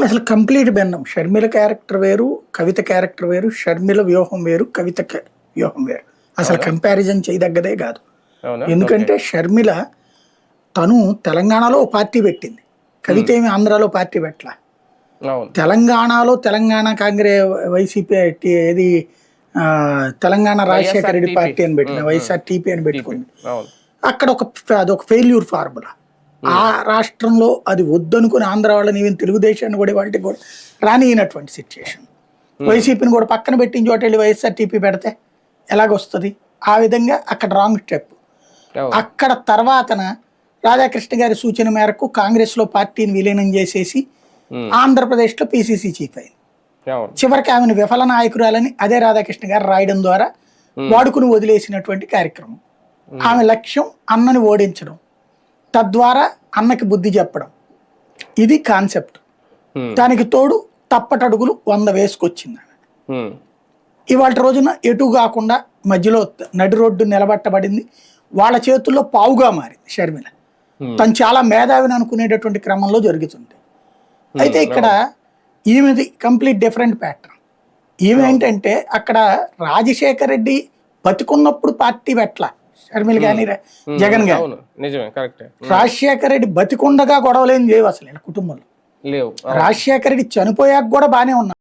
అసలు కంప్లీట్ భిన్నం. షర్మిల క్యారెక్టర్ వేరు, కవిత క్యారెక్టర్ వేరు, షర్మిల వ్యూహం వేరు, కవిత వ్యూహం వేరు. అసలు కంపారిజన్ చేయదగ్గదే కాదు. ఎందుకంటే షర్మిల తను తెలంగాణలో పార్టీ పెట్టింది, కవిత ఏమి ఆంధ్రాలో పార్టీ పెట్టలా. తెలంగాణలో తెలంగాణ కాంగ్రెస్ వైసీపీ ఏది తెలంగాణ రాజశేఖర రెడ్డి పార్టీ అని పెట్టింది, వైఎస్ఆర్టీపీ అని పెట్టుకుంది. అక్కడ అదొక ఫెయిల్యూర్ ఫార్ములా. ఆ రాష్ట్రంలో అది వద్దనుకుని ఆంధ్ర వాళ్ళని ఈవెన్ తెలుగుదేశాన్ని కూడా వాటికి కూడా రానియనటువంటి సిచ్యుయేషన్. వైసీపీని కూడా పక్కన పెట్టిన చోట వెళ్ళి వైఎస్ఆర్టీపీ పెడితే ఎలాగొస్తుంది? ఆ విధంగా అక్కడ రాంగ్ స్టెప్. అక్కడ తర్వాతన రాధాకృష్ణ గారి సూచన మేరకు కాంగ్రెస్లో పార్టీని విలీనం చేసేసి ఆంధ్రప్రదేశ్లో పిసిసి చీఫ్ అయింది. చివరికి ఆమెను విఫల నాయకురాలని అదే రాధాకృష్ణ గారు రాయడం ద్వారా వాడుకుని వదిలేసినటువంటి కార్యక్రమం. ఆమె లక్ష్యం అన్నని ఓడించడం, తద్వారా అన్నకి బుద్ధి చెప్పడం. ఇది కాన్సెప్ట్. దానికి తోడు తప్పటడుగులు 100 వేసుకొచ్చింది ఆమె. ఇవాళ రోజున ఎటు కాకుండా మధ్యలో నడి రోడ్డు నిలబట్టబడింది. వాళ్ళ చేతుల్లో పావుగా మారింది షర్మిల. తను చాలా మేధావిని అనుకునేటటువంటి క్రమంలో జరుగుతుంది. అయితే ఇక్కడ ఈమెది కంప్లీట్ డిఫరెంట్ ప్యాటర్న్. ఈమె ఏంటంటే అక్కడ రాజశేఖర రెడ్డి బతికున్నప్పుడు పార్టీ పెట్టల షర్మిల కానీ జగన్ గారు. రాజశేఖర రెడ్డి బతికుండగా గొడవలేం లేవు అసలు కుటుంబంలో. రాజశేఖర రెడ్డి చనిపోయాక కూడా బాగానే ఉన్నారు.